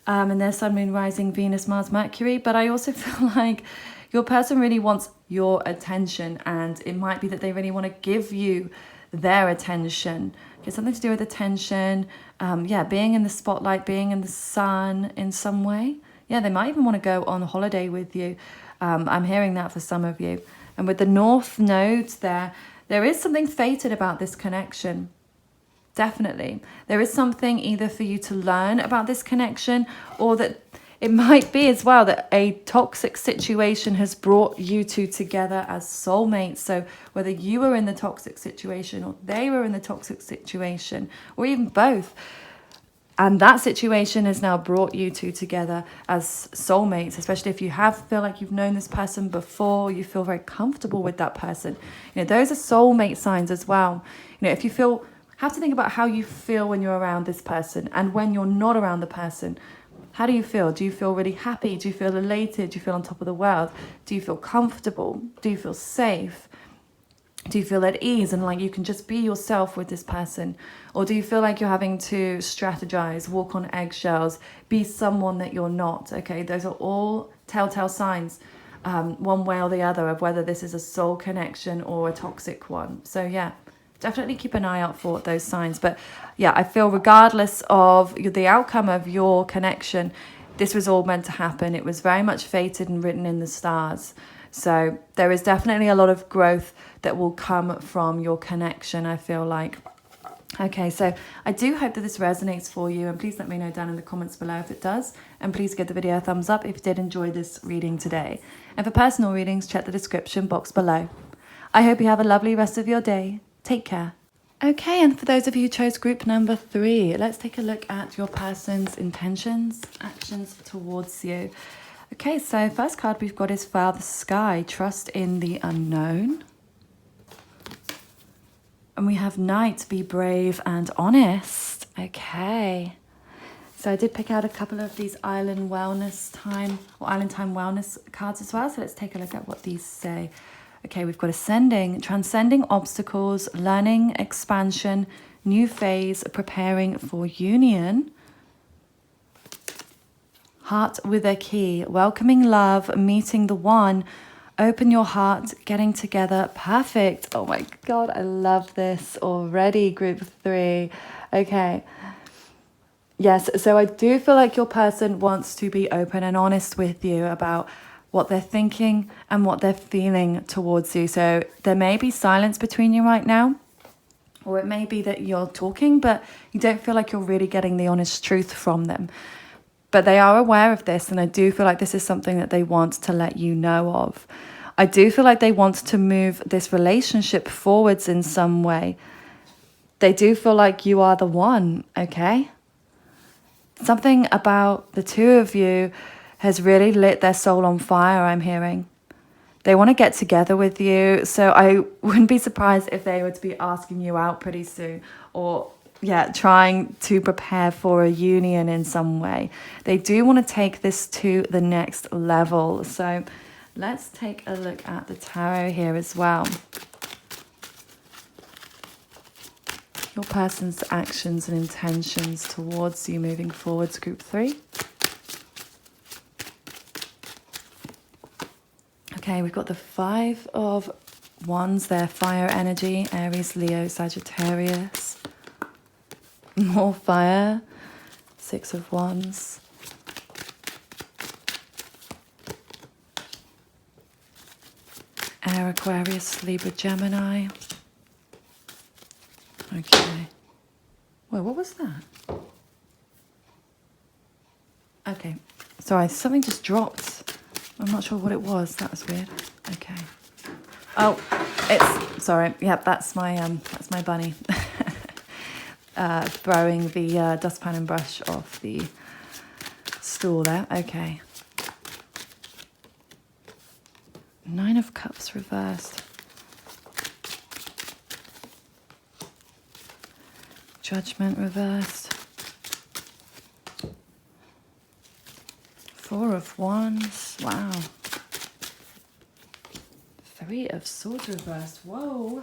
[SPEAKER 1] and their Sun, Moon, Rising, Venus, Mars, Mercury. But I also feel like your person really wants your attention, and it might be that they really want to give you their attention. It's something to do with attention, being in the spotlight, being in the sun in some way. Yeah, they might even want to go on holiday with you. I'm hearing that for some of you. And with the North Nodes there is something fated about this connection. Definitely. There is something either for you to learn about this connection, or that it might be as well that a toxic situation has brought you two together as soulmates. So whether you were in the toxic situation or they were in the toxic situation, or even both, and that situation has now brought you two together as soulmates, especially if you feel like you've known this person before, you feel very comfortable with that person. You know, those are soulmate signs as well. You know, if you have to think about how you feel when you're around this person and when you're not around the person. How do you feel? Do you feel really happy? Do you feel elated? Do you feel on top of the world? Do you feel comfortable? Do you feel safe? Do you feel at ease and like you can just be yourself with this person? Or do you feel like you're having to strategize, walk on eggshells, be someone that you're not? Okay, those are all telltale signs, one way or the other, of whether this is a soul connection or a toxic one. So yeah, definitely keep an eye out for those signs. But yeah, I feel regardless of the outcome of your connection, this was all meant to happen. It was very much fated and written in the stars. So there is definitely a lot of growth that will come from your connection, I feel like. Okay, so I do hope that this resonates for you, and please let me know down in the comments below if it does, and please give the video a thumbs up if you did enjoy this reading today. And for personal readings, check the description box below. I hope you have a lovely rest of your day. Take care. Okay, and for those of you who chose group number 3, let's take a look at your person's intentions, actions towards you. Okay, so first card we've got is Father Sky, trust in the unknown. And we have Knight, be brave and honest. Okay. So I did pick out a couple of these Island Time Wellness cards as well. So let's take a look at what these say. Okay, we've got Ascending, transcending obstacles, learning, expansion, new phase, preparing for union. Heart with a key, welcoming love, meeting the one. Open your heart, getting together. Perfect. Oh my God, I love this already, group 3. Okay. Yes, so I do feel like your person wants to be open and honest with you about what they're thinking and what they're feeling towards you. So there may be silence between you right now, or it may be that you're talking, but you don't feel like you're really getting the honest truth from them. But they are aware of this, and I do feel like this is something that they want to let you know of. I do feel like they want to move this relationship forwards in some way. They do feel like you are the one, okay? Something about the two of you has really lit their soul on fire, I'm hearing. They want to get together with you, so I wouldn't be surprised if they were to be asking you out pretty soon, or trying to prepare for a union in some way. They do want to take this to the next level. So let's take a look at the tarot here as well. Your person's actions and intentions towards you moving forwards, group 3. Okay, we've got the 5 of Wands there, fire energy, Aries, Leo, Sagittarius. More fire, 6 of Wands. Air, Aquarius, Libra, Gemini. Okay. Well, what was that? Okay. Sorry, something just dropped. I'm not sure what it was. That was weird. Okay. Oh, it's sorry. Yep, that's my bunny. Throwing the dustpan and brush off the stool there. Okay. 9 of Cups reversed. Judgment reversed. 4 of Wands. Wow. 3 of Swords reversed. Whoa.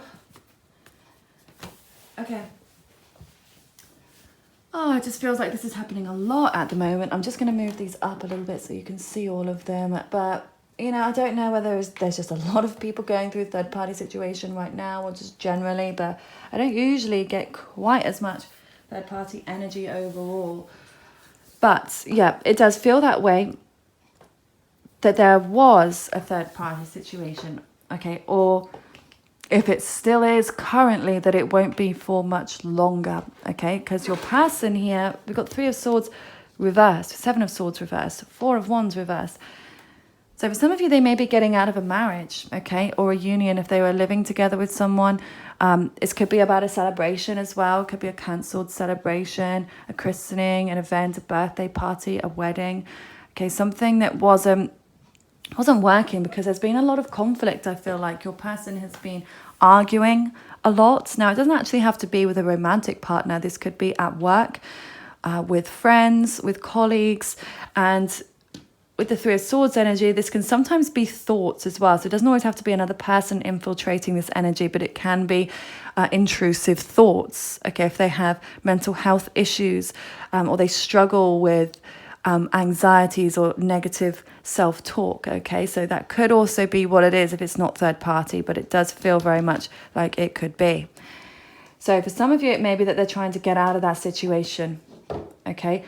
[SPEAKER 1] Okay. Oh, it just feels like this is happening a lot at the moment. I'm just going to move these up a little bit so you can see all of them. But, you know, I don't know whether there's just a lot of people going through a third-party situation right now or just generally. But I don't usually get quite as much third-party energy overall. But, yeah, it does feel that way, that there was a third-party situation, okay? Or if it still is currently, that it won't be for much longer, okay? Because your person here, we've got 3 of Swords reversed, 7 of Swords reversed, 4 of Wands reversed. So for some of you, they may be getting out of a marriage, okay? Or a union if they were living together with someone. This could be about a celebration as well. It could be a cancelled celebration, a christening, an event, a birthday party, a wedding. Okay, something that wasn't working because there's been a lot of conflict. I feel like your person has been arguing a lot. Now, it doesn't actually have to be with a romantic partner. This could be at work, with friends, with colleagues, and with the 3 of Swords energy, this can sometimes be thoughts as well. So it doesn't always have to be another person infiltrating this energy, but it can be intrusive thoughts. Okay, if they have mental health issues, or they struggle with anxieties or negative self-talk, okay? So that could also be what it is if it's not third party, but it does feel very much like it could be. So for some of you, it may be that they're trying to get out of that situation, okay?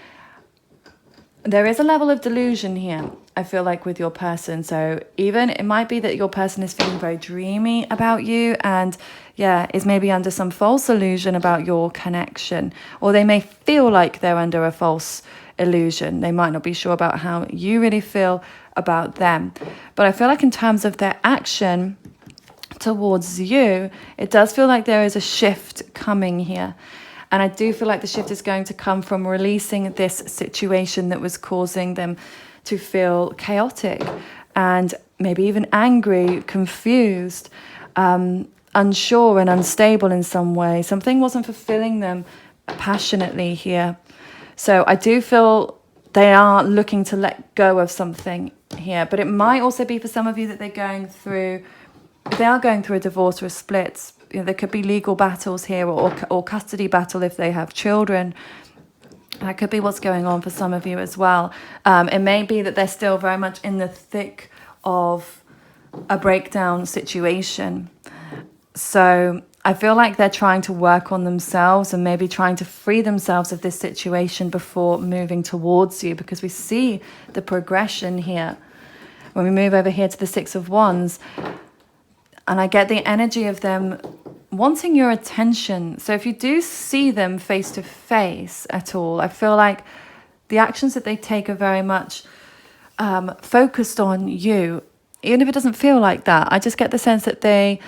[SPEAKER 1] There is a level of delusion here, I feel like, with your person. So even it might be that your person is feeling very dreamy about you and, yeah, is maybe under some false illusion about your connection. Or they may feel like they're under a false illusion. They might not be sure about how you really feel about them. But I feel like in terms of their action towards you, it does feel like there is a shift coming here. And I do feel like the shift is going to come from releasing this situation that was causing them to feel chaotic and maybe even angry, confused, unsure and unstable in some way. Something wasn't fulfilling them passionately here. So I do feel they are looking to let go of something here. But it might also be for some of you that they're going through, if they are going through a divorce or a split, you know, there could be legal battles here, or custody battle if they have children. That could be what's going on for some of you as well. It may be that they're still very much in the thick of a breakdown situation. So I feel like they're trying to work on themselves and maybe trying to free themselves of this situation before moving towards you, because we see the progression here. When we move over here to the Six of Wands, and I get the energy of them wanting your attention. So if you do see them face to face at all, I feel like the actions that they take are very much focused on you. Even if it doesn't feel like that, I just get the sense that they,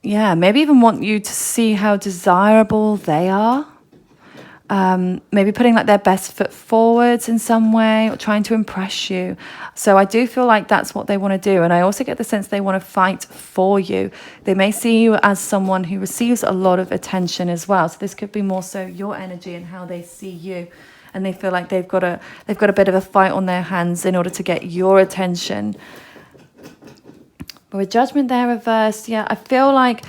[SPEAKER 1] maybe even want you to see how desirable they are. Maybe putting like their best foot forwards in some way, or trying to impress you. So I do feel like that's what they want to do. And I also get the sense they want to fight for you. They may see you as someone who receives a lot of attention as well. So this could be more so your energy and how they see you. And they feel like they've got a bit of a fight on their hands in order to get your attention. But with Judgment there reversed, I feel like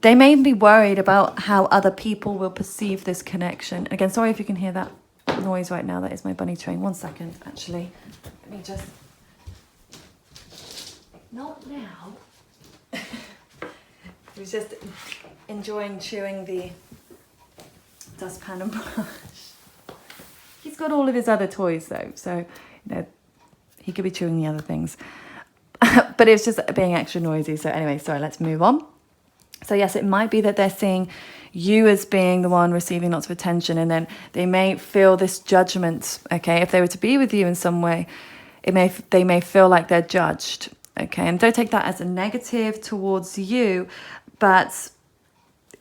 [SPEAKER 1] they may be worried about how other people will perceive this connection. Again, sorry if you can hear that noise right now. That is my bunny train. 1 second, actually. Let me just... Not now. He was just enjoying chewing the dustpan and brush. He's got all of his other toys, though. So, he could be chewing the other things. But it's just being extra noisy. So anyway, sorry, let's move on. So yes, it might be that they're seeing you as being the one receiving lots of attention, and then they may feel this judgment, okay? If they were to be with you in some way, they may feel like they're judged, okay? And don't take that as a negative towards you, but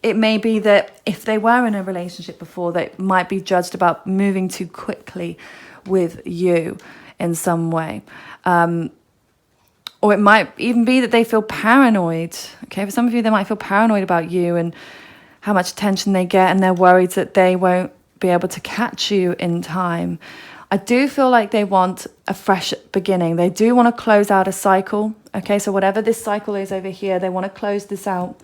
[SPEAKER 1] it may be that if they were in a relationship before, they might be judged about moving too quickly with you in some way. Or it might even be that they feel paranoid. Okay, for some of you, they might feel paranoid about you and how much attention they get, and they're worried that they won't be able to catch you in time. I do feel like they want a fresh beginning. They do want to close out a cycle. Okay, so whatever this cycle is over here, they want to close this out.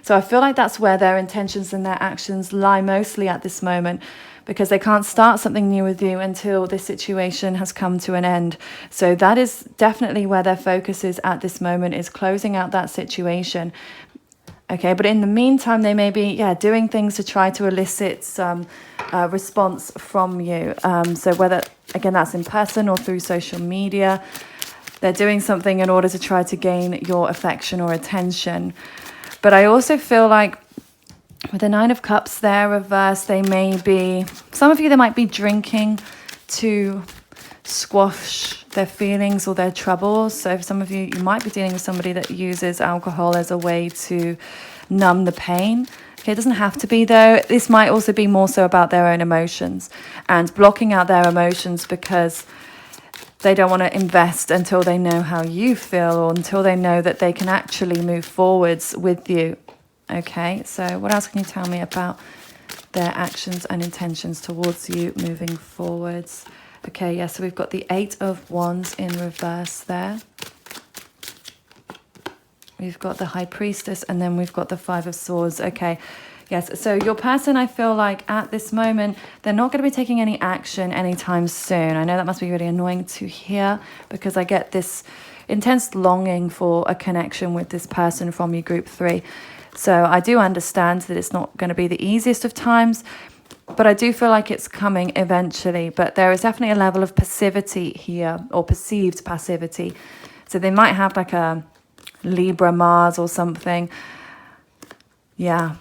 [SPEAKER 1] So I feel like that's where their intentions and their actions lie mostly at this moment, because they can't start something new with you until this situation has come to an end. So that is definitely where their focus is at this moment, is closing out that situation. Okay, but in the meantime, they may be doing things to try to elicit some response from you. So whether, again, that's in person or through social media, they're doing something in order to try to gain your affection or attention. But I also feel like with the Nine of Cups there reversed, they may be, some of you, they might be drinking to squash their feelings or their troubles. So for some of you, you might be dealing with somebody that uses alcohol as a way to numb the pain. Okay, it doesn't have to be though. This might also be more so about their own emotions and blocking out their emotions because they don't want to invest until they know how you feel, or until they know that they can actually move forwards with you. Okay, so what else can you tell me about their actions and intentions towards you moving forwards? Okay, so we've got the Eight of Wands in reverse there. We've got the High Priestess, and then we've got the Five of Swords. Okay, yes, so your person, I feel like at this moment, they're not going to be taking any action anytime soon. I know that must be really annoying to hear, because I get this intense longing for a connection with this person from your group 3. So I do understand that it's not going to be the easiest of times, but I do feel like it's coming eventually. But there is definitely a level of passivity here, or perceived passivity. So they might have like a Libra Mars or something. Yeah,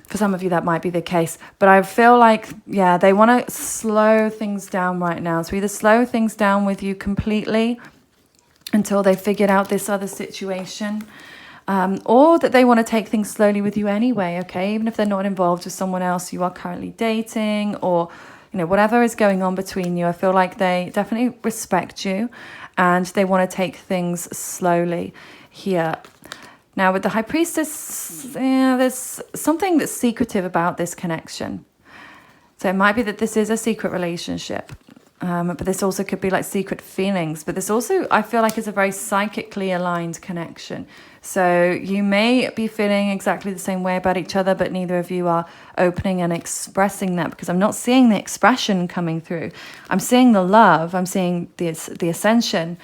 [SPEAKER 1] for some of you that might be the case. But I feel like, they want to slow things down right now. So either slow things down with you completely until they figured out this other situation, or that they want to take things slowly with you anyway, okay? Even if they're not involved with someone else you are currently dating, or, whatever is going on between you, I feel like they definitely respect you and they want to take things slowly here. Now, with the High Priestess, there's something that's secretive about this connection. So it might be that this is a secret relationship. But this also could be like secret feelings. But this also, I feel like, is a very psychically aligned connection. So you may be feeling exactly the same way about each other, but neither of you are opening and expressing that, because I'm not seeing the expression coming through. I'm seeing the love. I'm seeing the ascension.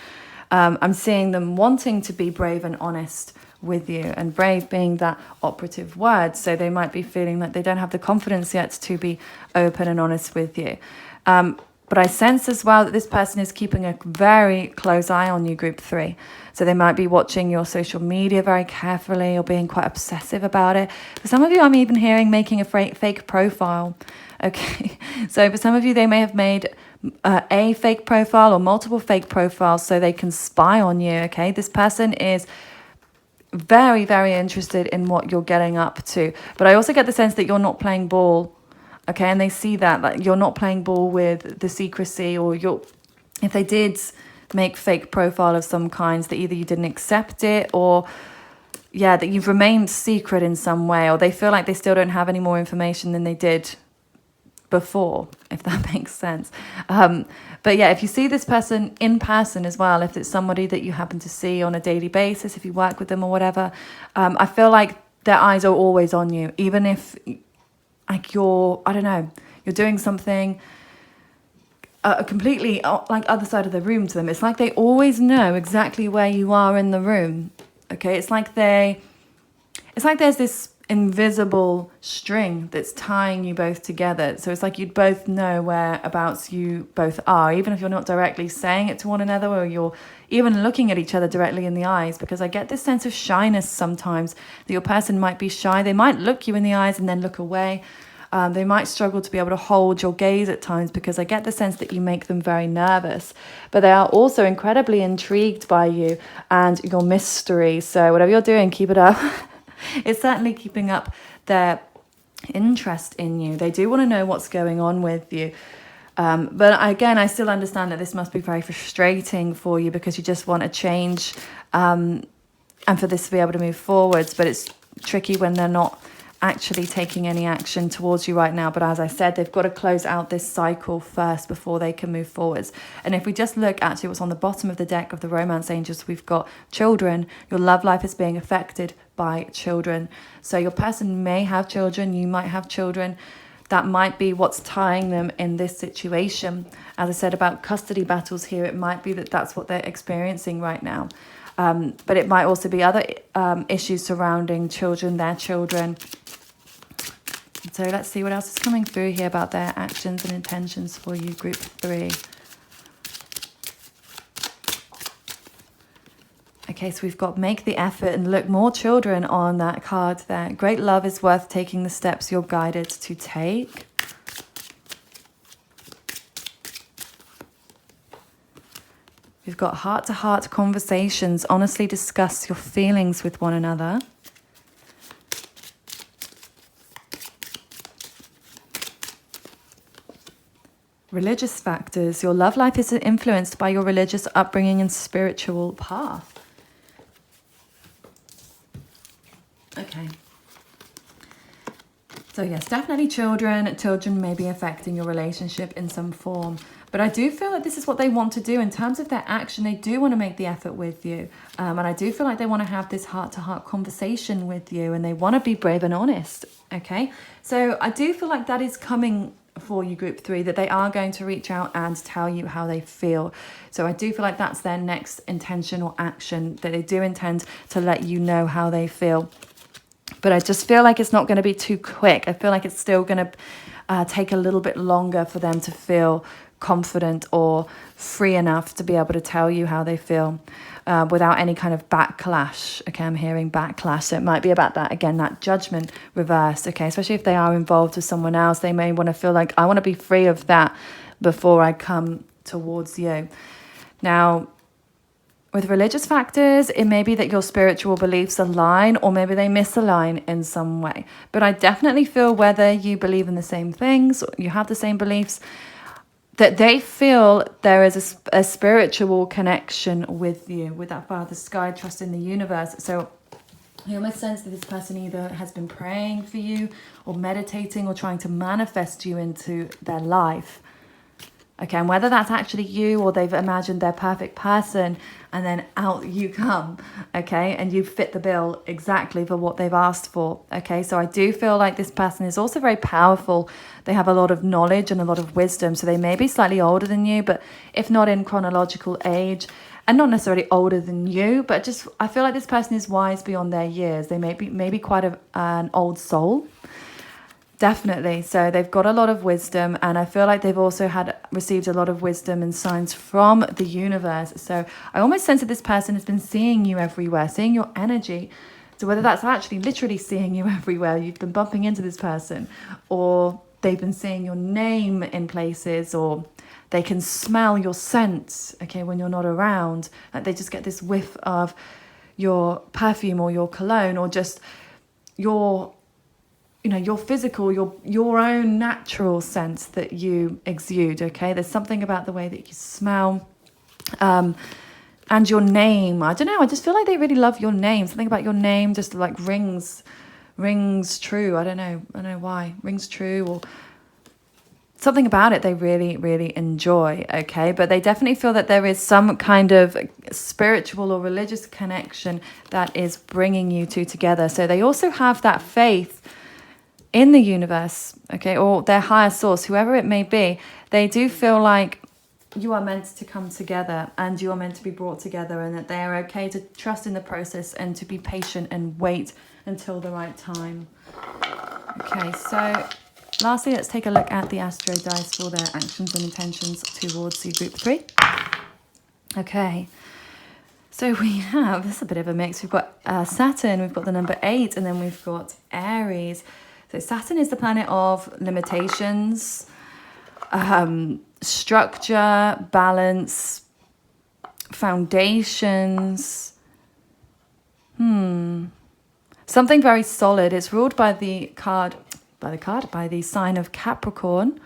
[SPEAKER 1] I'm seeing them wanting to be brave and honest with you, and brave being that operative word. So they might be feeling that they don't have the confidence yet to be open and honest with you. But I sense as well that this person is keeping a very close eye on you, group 3. So they might be watching your social media very carefully or being quite obsessive about it. For some of you, I'm even hearing making a fake profile. Okay, so for some of you, they may have made a fake profile or multiple fake profiles so they can spy on you, okay? This person is very, very interested in what you're getting up to. But I also get the sense that you're not playing ball. Okay, and they see that, like, you're not playing ball with the secrecy, or if they did make fake profile of some kinds, that either you didn't accept it, or that you've remained secret in some way, or they feel like they still don't have any more information than they did before, if that makes sense. But if you see this person in person as well, if it's somebody that you happen to see on a daily basis, if you work with them or whatever, I feel like their eyes are always on you, even if like you're doing something completely like other side of the room to them. It's like they always know exactly where you are in the room. Okay, it's like there's this invisible string that's tying you both together. So it's like you'd both know whereabouts you both are, even if you're not directly saying it to one another, or you're even looking at each other directly in the eyes, because I get this sense of shyness sometimes, that your person might be shy. They might look you in the eyes and then look away. They might struggle to be able to hold your gaze at times, because I get the sense that you make them very nervous. But they are also incredibly intrigued by you and your mystery. So whatever you're doing, keep it up. It's certainly keeping up their interest in you. They do want to know what's going on with you. But again, I still understand that this must be very frustrating for you, because you just want a change and for this to be able to move forwards. But it's tricky when they're not actually taking any action towards you right now. But as I said, they've got to close out this cycle first before they can move forwards. And if we just look actually what's on the bottom of the deck of the Romance Angels, we've got children. Your love life is being affected by children. So your person may have children, you might have children. That might be what's tying them in this situation. As I said about custody battles here, it might be that that's what they're experiencing right now. But it might also be other issues surrounding children, their children. So let's see what else is coming through here about their actions and intentions for you, group 3. Okay, so we've got make the effort, and look, more children on that card there. Great love is worth taking the steps you're guided to take. We've got heart-to-heart conversations. Honestly discuss your feelings with one another. Religious factors. Your love life is influenced by your religious upbringing and spiritual path. Okay. So yes, definitely children. Children may be affecting your relationship in some form. But I do feel like this is what they want to do in terms of their action. They do want to make the effort with you. And I do feel like they want to have this heart-to-heart conversation with you. And they want to be brave and honest. Okay. So I do feel like that is coming for you, group 3, that they are going to reach out and tell you how they feel. So I do feel like that's their next intention or action, that they do intend to let you know how they feel. But I just feel like it's not going to be too quick. I feel like it's still going to take a little bit longer for them to feel confident or free enough to be able to tell you how they feel without any kind of backlash. Okay, I'm hearing backlash. So it might be about that, again, that judgment reversed. Okay, especially if they are involved with someone else, they may want to feel like, I want to be free of that before I come towards you. Now, with religious factors, it may be that your spiritual beliefs align, or maybe they misalign in some way. But I definitely feel, whether you believe in the same things, or you have the same beliefs, that they feel there is a spiritual connection with you, with that Father Sky, trust in the universe. So I almost sense that this person either has been praying for you or meditating or trying to manifest you into their life. Okay, and whether that's actually you or they've imagined their perfect person and then out you come, okay, and you fit the bill exactly for what they've asked for, okay? So I do feel like this person is also very powerful. They have a lot of knowledge and a lot of wisdom, so they may be slightly older than you, but if not in chronological age, and not necessarily older than you, but just I feel like this person is wise beyond their years. They may be quite an old soul. Definitely. So they've got a lot of wisdom, and I feel like they've also received a lot of wisdom and signs from the universe. So I almost sense that this person has been seeing you everywhere, seeing your energy. So whether that's actually literally seeing you everywhere, you've been bumping into this person, or they've been seeing your name in places, or they can smell your scent, okay, when you're not around. Like they just get this whiff of your perfume or your cologne, or just your physical, your own natural sense that you exude, okay? There's something about the way that you smell, and your name. I don't know, I just feel like they really love your name. Something about your name just like rings true. I don't know why. Rings true, or something about it they really, really enjoy, okay? But they definitely feel that there is some kind of spiritual or religious connection that is bringing you two together. So they also have that faith in the universe, okay, or their higher source, whoever it may be. They do feel like you are meant to come together and you are meant to be brought together, and that they are okay to trust in the process and to be patient and wait until the right time. Okay, so lastly, let's take a look at the Astro dice for their actions and intentions towards you, group 3. Okay, so we have, this is a bit of a mix. We've got Saturn, we've got the number 8, and then we've got Aries. So Saturn is the planet of limitations, structure, balance, foundations. Something very solid. It's ruled by the sign of Capricorn.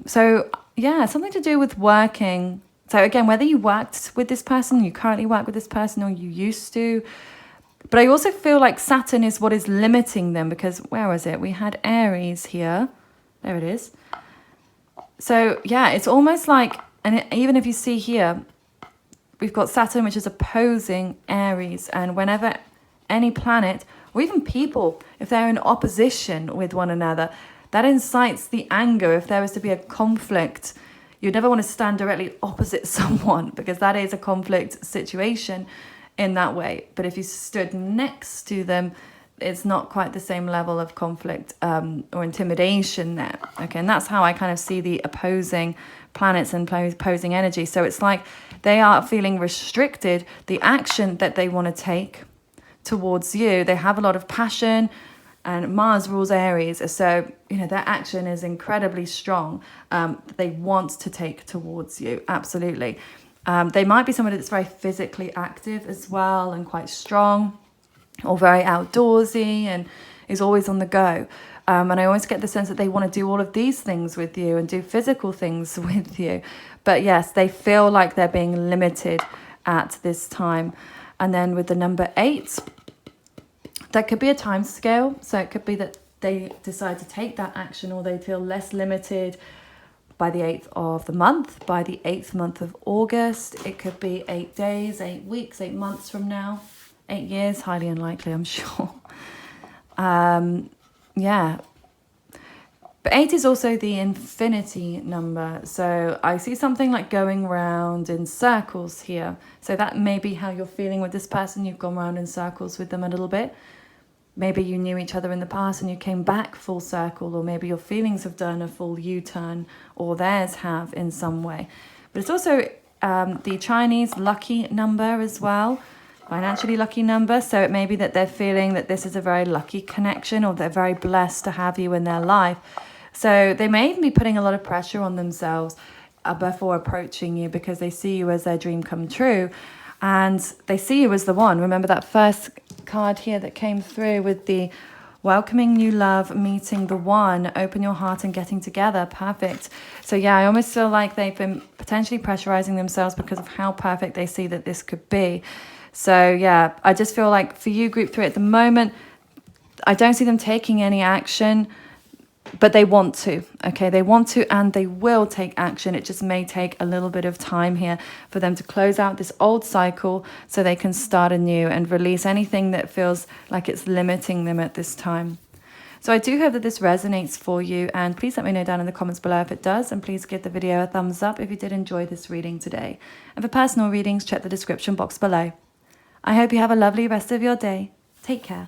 [SPEAKER 1] So yeah, something to do with working. So again, whether you worked with this person, you currently work with this person, or you used to. But I also feel like Saturn is what is limiting them, because where was it? We had Aries here. There it is. So yeah, it's almost like, and even if you see here, we've got Saturn, which is opposing Aries. And whenever any planet, or even people, if they're in opposition with one another, that incites the anger. If there was to be a conflict, you'd never want to stand directly opposite someone, because that is a conflict situation in that way. But if you stood next to them, it's not quite the same level of conflict or intimidation there. Okay, and that's how I kind of see the opposing planets and opposing energy. So it's like they are feeling restricted, the action that they want to take towards you. They have a lot of passion, and Mars rules Aries. So, their action is incredibly strong. They want to take towards you, absolutely. They might be somebody that's very physically active as well, and quite strong, or very outdoorsy, and is always on the go. And I always get the sense that they want to do all of these things with you and do physical things with you. But yes, they feel like they're being limited at this time. And then with the number 8, that could be a time scale. So it could be that they decide to take that action, or they feel less limited by the 8th of the month, by the 8th month of August. It could be 8 days, 8 weeks, 8 months from now, 8 years, highly unlikely, I'm sure. Yeah. But 8 is also the infinity number. So I see something like going round in circles here. So that may be how you're feeling with this person. You've gone round in circles with them a little bit. Maybe you knew each other in the past and you came back full circle, or maybe your feelings have done a full U-turn, or theirs have in some way. But it's also the Chinese lucky number as well, financially lucky number. So it may be that they're feeling that this is a very lucky connection, or they're very blessed to have you in their life. So they may even be putting a lot of pressure on themselves before approaching you, because they see you as their dream come true. And they see you as the one. Remember that first card here that came through with the welcoming new love, meeting the one, open your heart and getting together. Perfect. So yeah, I almost feel like they've been potentially pressurizing themselves because of how perfect they see that this could be. So yeah, I just feel like for you, group 3, at the moment, I don't see them taking any action, but they want to, okay? They want to, and they will take action. It just may take a little bit of time here for them to close out this old cycle so they can start anew and release anything that feels like it's limiting them at this time. So I do hope that this resonates for you, and please let me know down in the comments below if it does, and please give the video a thumbs up if you did enjoy this reading today. And for personal readings, check the description box below. I hope you have a lovely rest of your day. Take care.